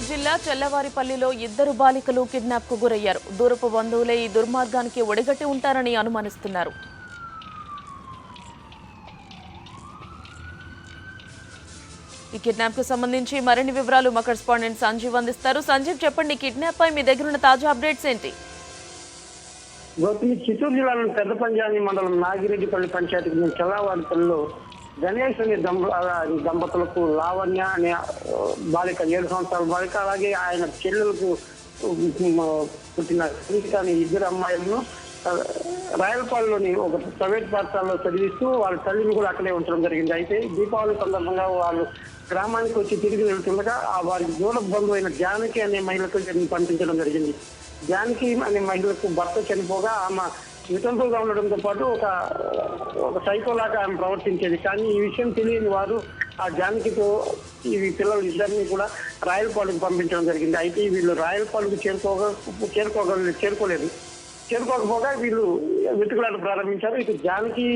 కరీంనగర్ జిల్లా చెల్లవారిపల్లిలో ఇద్దరు బాలికలు కిడ్నాప్కు గురయ్యారు. దూరపు బంధువులే ఈ దుర్మార్గానికి ఒడిగట్టి ఉంటారని అనుమానిస్తున్నారు. ఈ కిడ్నాప్కు సంబంధించి మరిన్ని వివరాలు మా కరెస్పాండెంట్ సంజీవ్ అందిస్తారు. సంజీవ్, చెప్పండి, కిడ్నాప్ పై మీ దగ్గర ఉన్న తాజా అప్డేట్స్ ఏంటి? గౌతమి, చిత్తూరు జిల్లాలోని పెద్ద పంజాని మండలం నాగిరెడ్డిపల్లి పంచాయతీకి చెల్లవారిపల్లిలో గణేష్ అనే దంపతులకు లావణ్య అనే బాలిక 7 సంవత్సరాల బాలిక, అలాగే ఆయన చెల్లెలకు పుట్టిన సునీత అనే ఇద్దరు అమ్మాయిలను రాయలపాలెంలోని ఒక ప్రైవేట్ పాఠశాలలో చదివిస్తూ వాళ్ళ తల్లిని కూడా అక్కడే ఉంచడం జరిగింది. అయితే దీపావళి సందర్భంగా వాళ్ళు గ్రామానికి వచ్చి తిరిగి వెళ్తుండగా వారికి దూర బంధువు అయిన జానకి అనే మహిళకు పంపించడం జరిగింది. జానకి అనే మహిళకు భర్త చనిపోగా ఆమె వితంతువుగా ఉండడంతో పాటు ఒక సైకోలాగా ఆమె ప్రవర్తించేది. కానీ ఈ విషయం తెలియని వారు ఆ జానకితో ఈ పిల్లలు ఇద్దరిని కూడా రాయలపాలెంకు పంపించడం జరిగింది. అయితే వీళ్ళు రాయలపాలెంకు చేరుకోకపోగా వీళ్ళు వెతుకులాట ప్రారంభించారు. ఇటు జానకి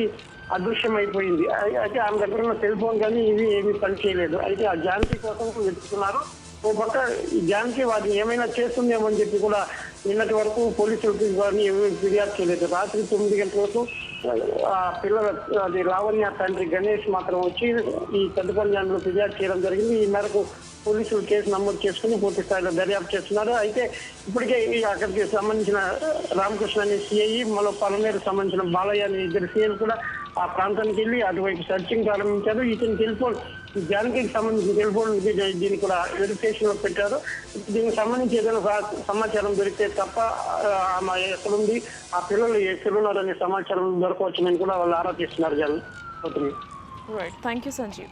అదృశ్యం అయిపోయింది. అయితే ఆమె దగ్గర ఉన్న సెల్ ఫోన్ కానీ ఏమీ పని చేయలేదు. అయితే ఆ జానకి కోసం వెతుకుతున్నారు. ఓ పక్క ఈ జానకి వారిని ఏమైనా చేస్తుందేమో అని చెప్పి కూడా నిన్నటి వరకు పోలీసులకు వారిని ఫిర్యాదు చేయలేదు. రాత్రి 9 గంటల వరకు ఆ పిల్లల లావణ్య తండ్రి గణేష్ మాత్రం వచ్చి ఈ పెద్దపల్లిలో ఫిర్యాదు చేయడం జరిగింది. ఈ మేరకు పోలీసులు కేసు నమోదు చేసుకుని పూర్తి స్థాయిలో దర్యాప్తు చేస్తున్నారు. అయితే ఇప్పటికే అక్కడికి సంబంధించిన రామకృష్ణ అనే సిఐ, మరో పలమేరు సంబంధించిన బాలయ్య అనే ఇద్దరు సిఐలు కూడా ఆ ప్రాంతానికి వెళ్ళి అటువైపు సర్చింగ్ ప్రారంభించారు. ఇతని టెలిఫోన్ జానకికి సంబంధించిన టెలిఫోన్ దీన్ని కూడా వెరిఫికేషన్ లో పెట్టారు. దీనికి సంబంధించి ఏదైనా సమాచారం దొరికితే తప్ప ఆమె ఎక్కడుంది, ఆ పిల్లలు ఎక్కడున్నారు అనే సమాచారం దొరకవచ్చునని కూడా వాళ్ళు ఆరా తీస్తున్నారు. Thank you Sanjeev.